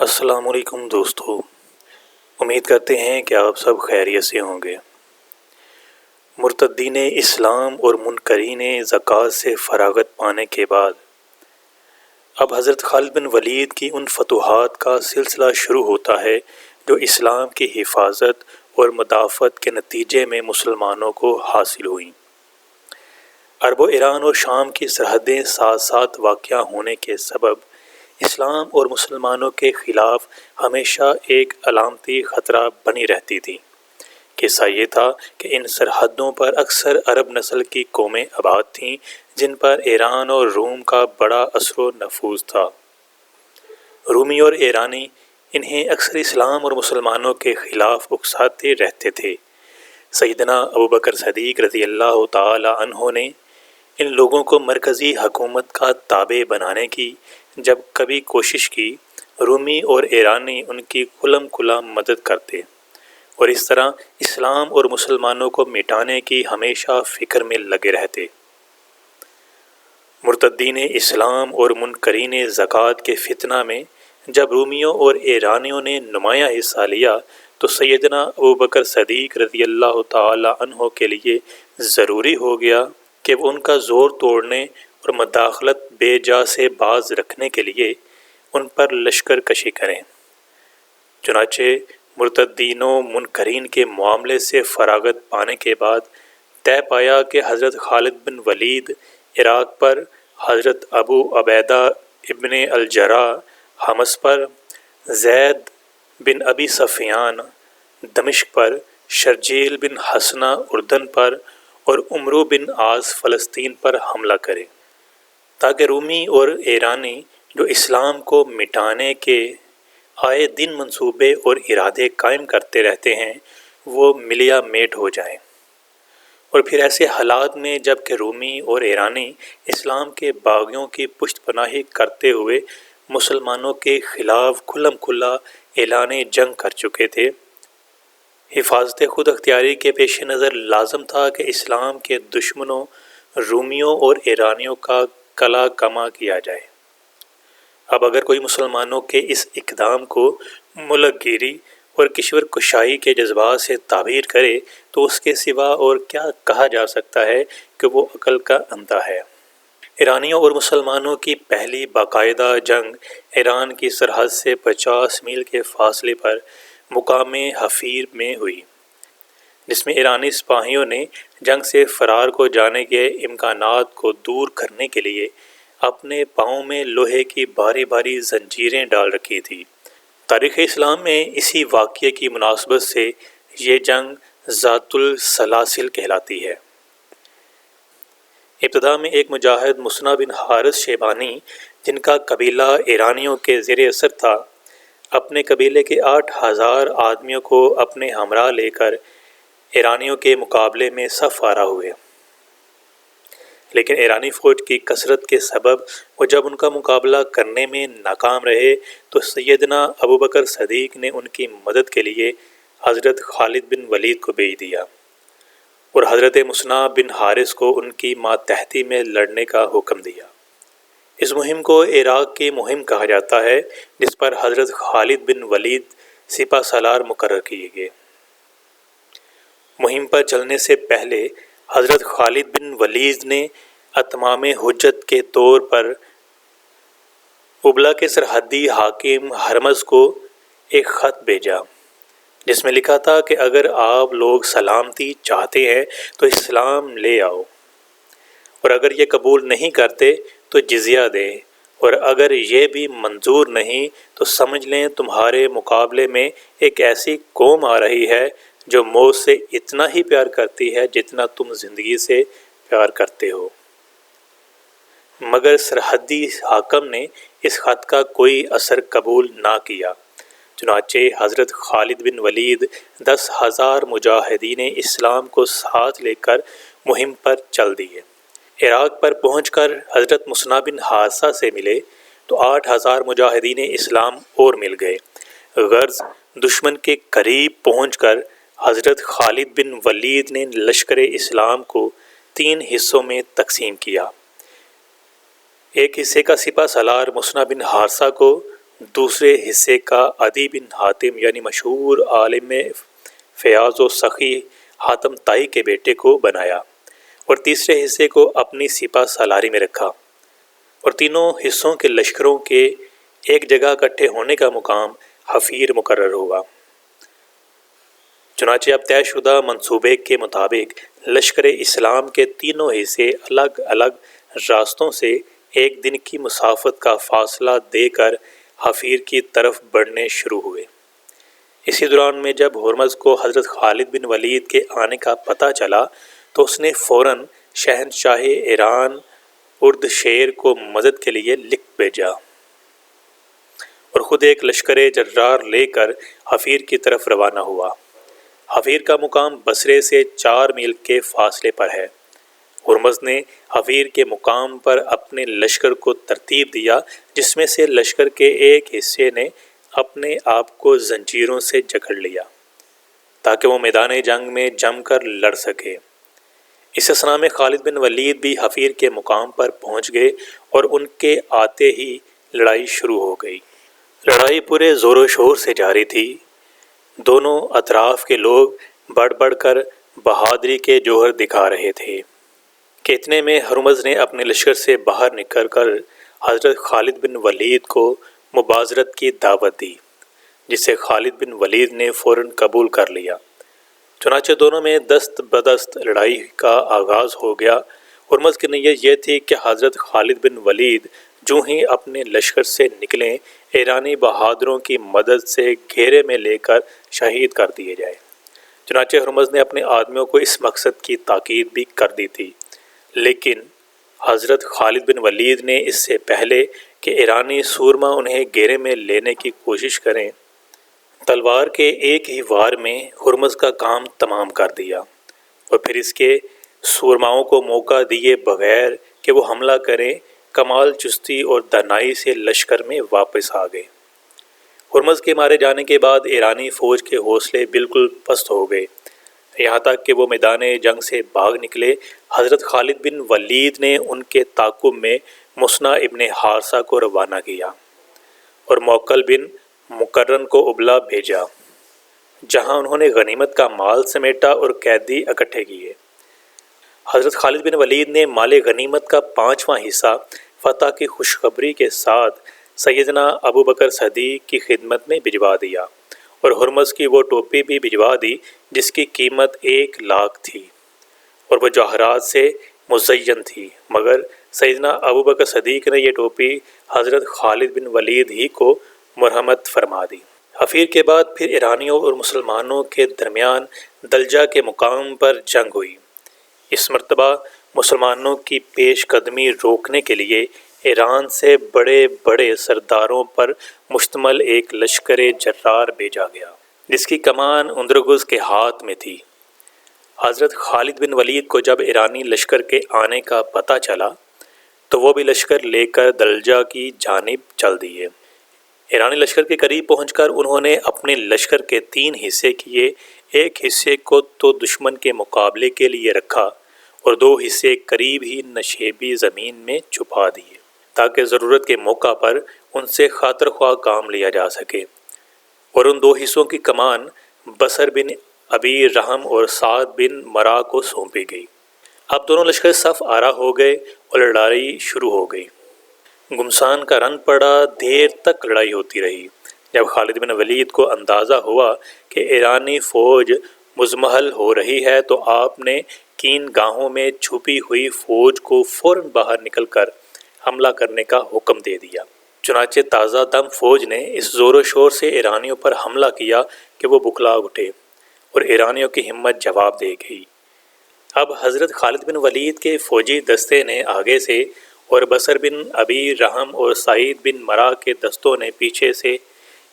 السلام علیکم دوستو، امید کرتے ہیں کہ آپ سب خیریت سے ہوں گے۔ مرتدین اسلام اور منکرین زکوٰۃ سے فراغت پانے کے بعد اب حضرت خالد بن ولید کی ان فتوحات کا سلسلہ شروع ہوتا ہے جو اسلام کی حفاظت اور مدافعت کے نتیجے میں مسلمانوں کو حاصل ہوئیں۔ عرب و ایران اور شام کی سرحدیں ساتھ ساتھ واقع ہونے کے سبب اسلام اور مسلمانوں کے خلاف ہمیشہ ایک علامتی خطرہ بنی رہتی تھی۔ قصہ یہ تھا کہ ان سرحدوں پر اکثر عرب نسل کی قومیں آباد تھیں جن پر ایران اور روم کا بڑا اثر و نفوذ تھا۔ رومی اور ایرانی انہیں اکثر اسلام اور مسلمانوں کے خلاف اکساتے رہتے تھے۔ سیدنا ابوبکر صدیق رضی اللہ تعالی عنہ نے ان لوگوں کو مرکزی حکومت کا تابع بنانے کی جب کبھی کوشش کی، رومی اور ایرانی ان کی کھلم کھلا مدد کرتے اور اس طرح اسلام اور مسلمانوں کو مٹانے کی ہمیشہ فکر میں لگے رہتے۔ مرتدین اسلام اور منکرین زکوٰۃ کے فتنہ میں جب رومیوں اور ایرانیوں نے نمایاں حصہ لیا تو سیدنا ابوبکر صدیق رضی اللہ تعالی عنہ کے لیے ضروری ہو گیا کہ وہ ان کا زور توڑنے اور مداخلت بے جا سے باز رکھنے کے لیے ان پر لشکر کشی کریں۔ چنانچہ مرتدین و منکرین کے معاملے سے فراغت پانے کے بعد طے پایا کہ حضرت خالد بن ولید عراق پر، حضرت ابو عبیدہ ابن الجراح حمص پر، زید بن ابی سفیان دمشق پر، شرجیل بن حسنہ اردن پر اور عمرو بن عاص فلسطین پر حملہ کرے، تاکہ رومی اور ایرانی جو اسلام کو مٹانے کے آئے دن منصوبے اور ارادے قائم کرتے رہتے ہیں وہ ملیا میٹ ہو جائیں۔ اور پھر ایسے حالات میں جب کہ رومی اور ایرانی اسلام کے باغیوں کی پشت پناہی کرتے ہوئے مسلمانوں کے خلاف کھلم کھلا اعلان جنگ کر چکے تھے، حفاظت خود اختیاری کے پیش نظر لازم تھا کہ اسلام کے دشمنوں رومیوں اور ایرانیوں کا کلا کما کیا جائے۔ اب اگر کوئی مسلمانوں کے اس اقدام کو ملک گیری اور کشور کشائی کے جذبات سے تعبیر کرے تو اس کے سوا اور کیا کہا جا سکتا ہے کہ وہ عقل کا اندھا ہے۔ ایرانیوں اور مسلمانوں کی پہلی باقاعدہ جنگ ایران کی سرحد سے 50 میل کے فاصلے پر مقام حفیر میں ہوئی، جس میں ایرانی سپاہیوں نے جنگ سے فرار کو جانے کے امکانات کو دور کرنے کے لیے اپنے پاؤں میں لوہے کی باری باری زنجیریں ڈال رکھی تھی۔ تاریخ اسلام میں اسی واقعے کی مناسبت سے یہ جنگ ذات السلاسل کہلاتی ہے۔ ابتدا میں ایک مجاہد مسنہ بن حارث شیبانی جن کا قبیلہ ایرانیوں کے زیر اثر تھا، اپنے قبیلے کے 8000 آدمیوں کو اپنے ہمراہ لے کر ایرانیوں کے مقابلے میں صف آرا ہوئے، لیکن ایرانی فوج کی کثرت کے سبب وہ جب ان کا مقابلہ کرنے میں ناکام رہے تو سیدنا ابوبکر صدیق نے ان کی مدد کے لیے حضرت خالد بن ولید کو بھیج دیا اور حضرت مسنہ بن حارث کو ان کی ماتحتی میں لڑنے کا حکم دیا۔ اس مہم کو عراق کی مہم کہا جاتا ہے، جس پر حضرت خالد بن ولید سپہ سالار مقرر کیے گئے۔ مہم پر چلنے سے پہلے حضرت خالد بن ولید نے اتمام حجت کے طور پر ابلا کے سرحدی حاکم ہرمز کو ایک خط بھیجا جس میں لکھا تھا کہ اگر آپ لوگ سلامتی چاہتے ہیں تو اسلام لے آؤ، اور اگر یہ قبول نہیں کرتے تو جزیہ دیں، اور اگر یہ بھی منظور نہیں تو سمجھ لیں تمہارے مقابلے میں ایک ایسی قوم آ رہی ہے جو موت سے اتنا ہی پیار کرتی ہے جتنا تم زندگی سے پیار کرتے ہو۔ مگر سرحدی حاکم نے اس خط کا کوئی اثر قبول نہ کیا، چنانچہ حضرت خالد بن ولید 10,000 مجاہدین اسلام کو ساتھ لے کر مہم پر چل دیے۔ عراق پر پہنچ کر حضرت مسنہ بن حارثہ سے ملے تو 8,000 مجاہدین اسلام اور مل گئے۔ غرض دشمن کے قریب پہنچ کر حضرت خالد بن ولید نے لشکر اسلام کو 3 حصوں میں تقسیم کیا۔ ایک حصے کا سپہ سالار مسنہ بن حارثہ کو دوسرے حصے کا عدی بن حاتم یعنی مشہور عالم فیاض و سخی حاتم طائی کے بیٹے کو بنایا، اور تیسرے حصے کو اپنی سپہ سالاری میں رکھا، اور تینوں حصوں کے لشکروں کے ایک جگہ اکٹھے ہونے کا مقام حفیر مقرر ہوا۔ چنانچہ اب طے شدہ منصوبے کے مطابق لشکر اسلام کے تینوں حصے الگ الگ راستوں سے ایک دن کی مسافت کا فاصلہ دے کر حفیر کی طرف بڑھنے شروع ہوئے۔ اسی دوران میں جب ہرمز کو حضرت خالد بن ولید کے آنے کا پتہ چلا تو اس نے فوراً شہنشاہ ایران اردشیر کو مدد کے لیے لکھ بھیجا اور خود ایک لشکر جرار لے کر حفیر کی طرف روانہ ہوا۔ حفیر کا مقام بصرے سے 4 میل کے فاصلے پر ہے۔ ہرمز نے حفیر کے مقام پر اپنے لشکر کو ترتیب دیا، جس میں سے لشکر کے ایک حصے نے اپنے آپ کو زنجیروں سے جکڑ لیا تاکہ وہ میدان جنگ میں جم کر لڑ سکے۔ اس اثنا میں خالد بن ولید بھی حفیر کے مقام پر پہنچ گئے اور ان کے آتے ہی لڑائی شروع ہو گئی۔ لڑائی پورے زور و شور سے جاری تھی۔ دونوں اطراف کے لوگ بڑھ بڑھ کر بہادری کے جوہر دکھا رہے تھے کہ اتنے میں ہرمز نے اپنے لشکر سے باہر نکل کر حضرت خالد بن ولید کو مبازرت کی دعوت دی، جسے خالد بن ولید نے فوراً قبول کر لیا۔ چنانچہ دونوں میں دست بدست لڑائی کا آغاز ہو گیا۔ ہرمز کی نیت یہ تھی کہ حضرت خالد بن ولید جو ہی اپنے لشکر سے نکلیں، ایرانی بہادروں کی مدد سے گھیرے میں لے کر شہید کر دیے جائیں۔ چنانچہ ہرمز نے اپنے آدمیوں کو اس مقصد کی تاکید بھی کر دی تھی، لیکن حضرت خالد بن ولید نے اس سے پہلے کہ ایرانی سورما انہیں گھیرے میں لینے کی کوشش کریں، تلوار کے ایک ہی وار میں ہرمز کا کام تمام کر دیا اور پھر اس کے سورماؤں کو موقع دیے بغیر کہ وہ حملہ کریں، کمال چستی اور دانائی سے لشکر میں واپس آ گئے۔ ہرمز کے مارے جانے کے بعد ایرانی فوج کے حوصلے بالکل پست ہو گئے، یہاں تک کہ وہ میدان جنگ سے بھاگ نکلے۔ حضرت خالد بن ولید نے ان کے تعاقب میں مسنع ابن حارثہ کو روانہ کیا اور موکل بن مقرن کو ابلا بھیجا، جہاں انہوں نے غنیمت کا مال سمیٹا اور قیدی اکٹھے کیے۔ حضرت خالد بن ولید نے مال غنیمت کا 5واں حصہ فتح کی خوشخبری کے ساتھ سیدنا ابو بکر صدیق کی خدمت میں بھجوا دیا اور ہرمز کی وہ ٹوپی بھی بھجوا دی جس کی قیمت 1 لاکھ تھی اور وہ جواہرات سے مزین تھی، مگر سیدنا ابو بکر صدیق نے یہ ٹوپی حضرت خالد بن ولید ہی کو مرحمت فرما دی۔ حفیر کے بعد پھر ایرانیوں اور مسلمانوں کے درمیان دلجہ کے مقام پر جنگ ہوئی۔ اس مرتبہ مسلمانوں کی پیش قدمی روکنے کے لیے ایران سے بڑے بڑے سرداروں پر مشتمل ایک لشکر جرار بھیجا گیا، جس کی کمان اندرگز کے ہاتھ میں تھی۔ حضرت خالد بن ولید کو جب ایرانی لشکر کے آنے کا پتہ چلا تو وہ بھی لشکر لے کر دلجہ کی جانب چل دیے۔ ایرانی لشکر کے قریب پہنچ کر انہوں نے اپنے لشکر کے 3 حصے کیے، ایک حصے کو تو دشمن کے مقابلے کے لیے رکھا اور 2 حصے قریب ہی نشیبی زمین میں چھپا دیے تاکہ ضرورت کے موقع پر ان سے خاطر خواہ کام لیا جا سکے، اور ان 2 حصوں کی کمان بصر بن ابی رحم اور سعد بن مرا کو سونپی گئی۔ اب دونوں لشکر صف آرا ہو گئے اور لڑائی شروع ہو گئی۔ گمسان کا رن پڑا، دیر تک لڑائی ہوتی رہی۔ جب خالد بن ولید کو اندازہ ہوا کہ ایرانی فوج مزمحل ہو رہی ہے تو آپ نے کین گاہوں میں چھپی ہوئی فوج کو فوراً باہر نکل کر حملہ کرنے کا حکم دے دیا۔ چنانچہ تازہ دم فوج نے اس زور و شور سے ایرانیوں پر حملہ کیا کہ وہ بکھلا اٹھے اور ایرانیوں کی ہمت جواب دے گئی۔ اب حضرت خالد بن ولید کے فوجی دستے نے آگے سے اور بصر بن ابی رحم اور سعید بن مرا کے دستوں نے پیچھے سے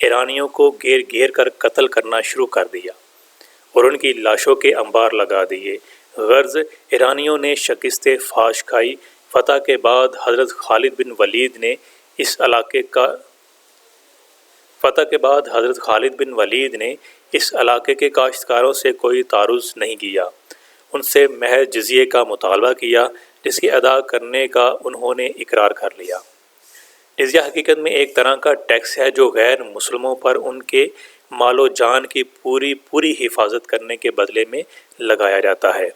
ایرانیوں کو گھیر گھیر کر قتل کرنا شروع کر دیا اور ان کی لاشوں کے انبار لگا دیے۔ غرض ایرانیوں نے شکست فاش کھائی۔ فتح کے بعد حضرت خالد بن ولید نے اس علاقے کے کاشتکاروں سے کوئی تعارض نہیں کیا، ان سے محض جزیے کا مطالبہ کیا، جس کی ادا کرنے کا انہوں نے اقرار کر لیا۔ جزیہ حقیقت میں ایک طرح کا ٹیکس ہے جو غیر مسلموں پر ان کے مال و جان کی پوری حفاظت کرنے کے بدلے میں لگایا جاتا ہے۔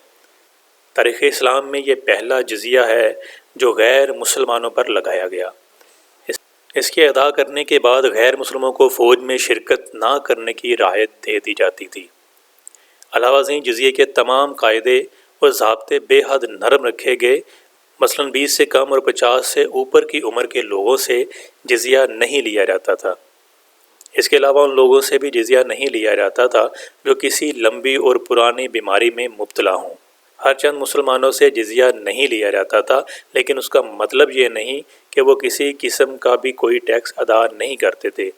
تاریخ اسلام میں یہ پہلا جزیہ ہے جو غیر مسلمانوں پر لگایا گیا۔ اس کے ادا کرنے کے بعد غیر مسلموں کو فوج میں شرکت نہ کرنے کی رعایت دے دی جاتی تھی۔ علاوہ ازیں جزیے کے تمام قاعدے اور ضابطے بے حد نرم رکھے گئے، مثلاً 20 سے کم اور 50 سے اوپر کی عمر کے لوگوں سے جزیہ نہیں لیا جاتا تھا۔ اس کے علاوہ ان لوگوں سے بھی جزیہ نہیں لیا جاتا تھا جو کسی لمبی اور پرانی بیماری میں مبتلا ہوں۔ ہر چند مسلمانوں سے جزیہ نہیں لیا جاتا تھا، لیکن اس کا مطلب یہ نہیں کہ وہ کسی قسم کا بھی کوئی ٹیکس ادا نہیں کرتے تھے۔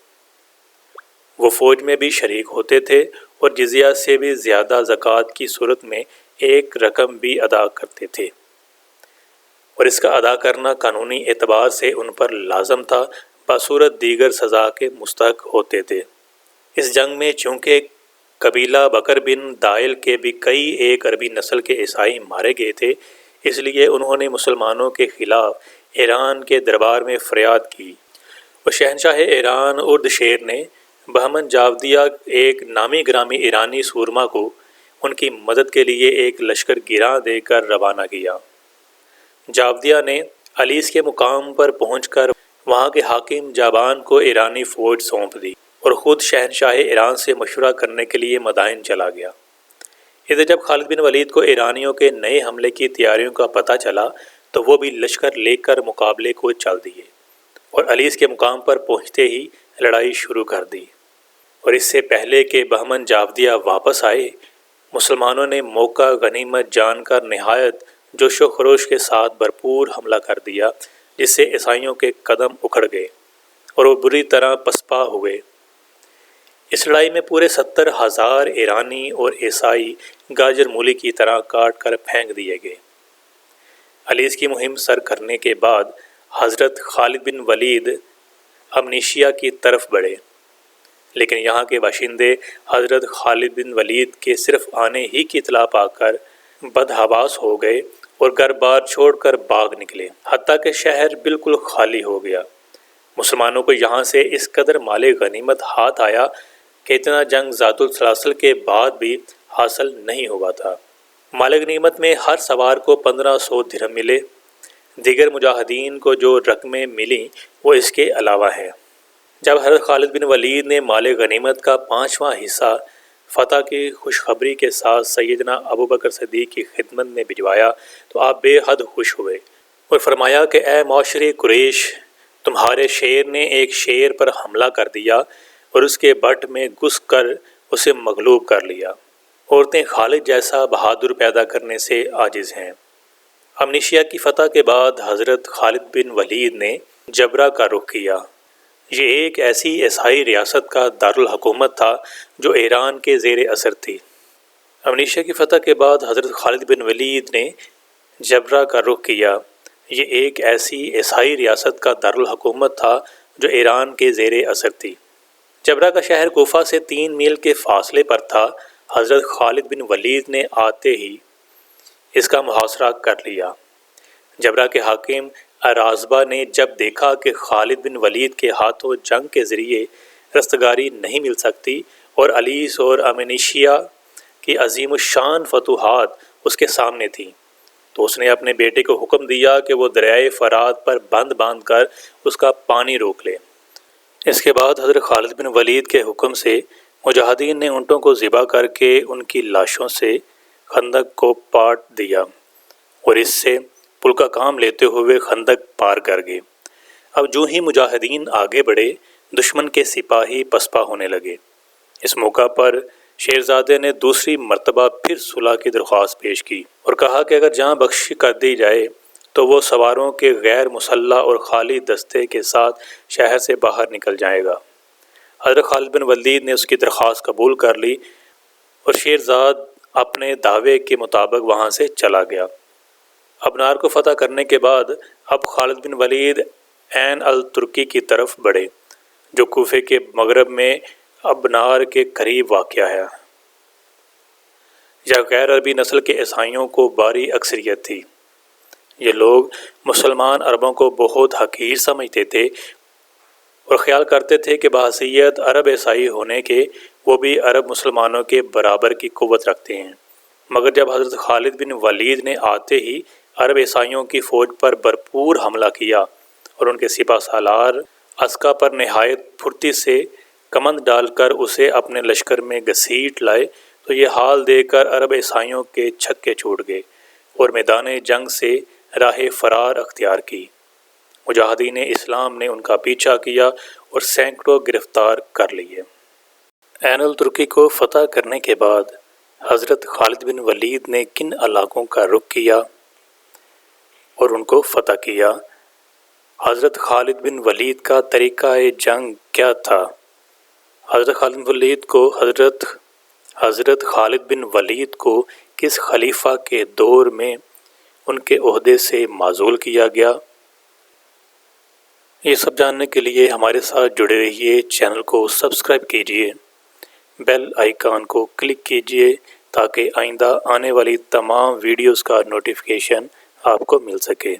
وہ فوج میں بھی شریک ہوتے تھے اور جزیہ سے بھی زیادہ زکوٰۃ کی صورت میں ایک رقم بھی ادا کرتے تھے، اور اس کا ادا کرنا قانونی اعتبار سے ان پر لازم تھا، بصورت دیگر سزا کے مستحق ہوتے تھے۔ اس جنگ میں چونکہ قبیلہ بکر بن دائل کے بھی کئی ایک عربی نسل کے عیسائی مارے گئے تھے، اس لیے انہوں نے مسلمانوں کے خلاف ایران کے دربار میں فریاد کی، اور شہنشاہ ایران اردشیر نے بہمن جاودیہ ایک نامی گرامی ایرانی سورما کو ان کی مدد کے لیے ایک لشکر گراں دے کر روانہ کیا۔ جاودیہ نے علیس کے مقام پر پہنچ کر وہاں کے حاکم جابان کو ایرانی فوج سونپ دی اور خود شہنشاہ ایران سے مشورہ کرنے کے لیے مدائن چلا گیا۔ ادھر جب خالد بن ولید کو ایرانیوں کے نئے حملے کی تیاریوں کا پتہ چلا تو وہ بھی لشکر لے کر مقابلے کو چل دیے اور علیس کے مقام پر پہنچتے ہی لڑائی شروع کر دی، اور اس سے پہلے کہ بہمن جاودیہ واپس آئے، مسلمانوں نے موقع غنیمت جان کر نہایت جوش و خروش کے ساتھ بھرپور حملہ کر دیا، جس سے عیسائیوں کے قدم اکھڑ گئے اور وہ بری طرح پسپا ہوئے۔ اس لڑائی میں پورے 70,000 ایرانی اور عیسائی گاجر مولی کی طرح کاٹ کر پھینک دیے گئے۔ علیس کی مہم سر کرنے کے بعد حضرت خالد بن ولید امنیشیا کی طرف بڑھے، لیکن یہاں کے باشندے حضرت خالد بن ولید کے صرف آنے ہی کی اطلاع پا کر بدحواس ہو گئے اور گھر بار چھوڑ کر بھاگ نکلے، حتیٰ کہ شہر بالکل خالی ہو گیا۔ مسلمانوں کو یہاں سے اس قدر مال غنیمت ہاتھ آیا کہ اتنا جنگ ذات السلاسل کے بعد بھی حاصل نہیں ہوا تھا۔ مال غنیمت میں ہر سوار کو 1500 درہم ملے، دیگر مجاہدین کو جو رقمیں ملیں وہ اس کے علاوہ ہیں۔ جب حضرت خالد بن ولید نے مال غنیمت کا 5واں حصہ فتح کی خوشخبری کے ساتھ سیدنا ابوبکر صدیق کی خدمت میں بھجوایا تو آپ بے حد خوش ہوئے اور فرمایا کہ اے معاشر قریش، تمہارے شیر نے ایک شیر پر حملہ کر دیا اور اس کے بٹ میں گھس کر اسے مغلوب کر لیا۔ عورتیں خالد جیسا بہادر پیدا کرنے سے عاجز ہیں۔ امنیشیا کی فتح کے بعد حضرت خالد بن ولید نے جبرہ کا رخ کیا۔ یہ ایک ایسی عیسائی ریاست کا دارالحکومت تھا جو ایران کے زیر اثر تھی۔ امنیشیا کی فتح کے بعد حضرت خالد بن ولید نے جبرہ کا رخ کیا۔ یہ ایک ایسی عیسائی ریاست کا دارالحکومت تھا جو ایران کے زیر اثر تھی۔ جبرہ کا شہر کوفہ سے 3 میل کے فاصلے پر تھا۔ حضرت خالد بن ولید نے آتے ہی اس کا محاصرہ کر لیا۔ جبرہ کے حاکم ارازبا نے جب دیکھا کہ خالد بن ولید کے ہاتھوں جنگ کے ذریعے رستگاری نہیں مل سکتی اور علیس اور امنیشیا کی عظیم الشان فتوحات اس کے سامنے تھیں، تو اس نے اپنے بیٹے کو حکم دیا کہ وہ دریائے فرات پر بند باندھ کر اس کا پانی روک لے۔ اس کے بعد حضرت خالد بن ولید کے حکم سے مجاہدین نے اونٹوں کو ذبح کر کے ان کی لاشوں سے خندق کو پاٹ دیا اور اس سے پل کا کام لیتے ہوئے خندق پار کر گئے۔ اب جو ہی مجاہدین آگے بڑھے، دشمن کے سپاہی پسپا ہونے لگے۔ اس موقع پر شیرزادے نے دوسری مرتبہ پھر صلح کی درخواست پیش کی اور کہا کہ اگر جاں بخشی کر دی جائے تو وہ سواروں کے غیر مسلح اور خالی دستے کے ساتھ شہر سے باہر نکل جائے گا۔ حضرت خالد بن ولید نے اس کی درخواست قبول کر لی اور شیرزاد اپنے دعوے کے مطابق وہاں سے چلا گیا۔ ابنار کو فتح کرنے کے بعد اب خالد بن ولید عین الترکی کی طرف بڑھے، جو کوفے کے مغرب میں ابنار کے قریب واقع ہے۔ یہ غیر عربی نسل کے عیسائیوں کو باری اکثریت تھی۔ یہ لوگ مسلمان عربوں کو بہت حقیر سمجھتے تھے اور خیال کرتے تھے کہ بحیثیت عرب عیسائی ہونے کے وہ بھی عرب مسلمانوں کے برابر کی قوت رکھتے ہیں، مگر جب حضرت خالد بن ولید نے آتے ہی عرب عیسائیوں کی فوج پر بھرپور حملہ کیا اور ان کے سپہ سالار عسکر پر نہایت پھرتی سے کمند ڈال کر اسے اپنے لشکر میں گھسیٹ لائے، تو یہ حال دیکھ کر عرب عیسائیوں کے چھکے چھوٹ گئے اور میدان جنگ سے راہ فرار اختیار کی۔ مجاہدین اسلام نے ان کا پیچھا کیا اور سینکڑوں گرفتار کر لیے۔ عین الترکی کو فتح کرنے کے بعد حضرت خالد بن ولید نے کن علاقوں کا رخ کیا اور ان کو فتح کیا؟ حضرت خالد بن ولید کا طریقہ جنگ کیا تھا؟ حضرت خالد بن ولید کو کس خلیفہ کے دور میں ان کے عہدے سے معزول کیا گیا؟ یہ سب جاننے کے لیے ہمارے ساتھ جڑے رہیے، چینل کو سبسکرائب کیجیے، بیل آئیکن کو کلک کیجیے تاکہ آئندہ آنے والی تمام ویڈیوز کا نوٹیفیکیشن آپ کو مل سکے۔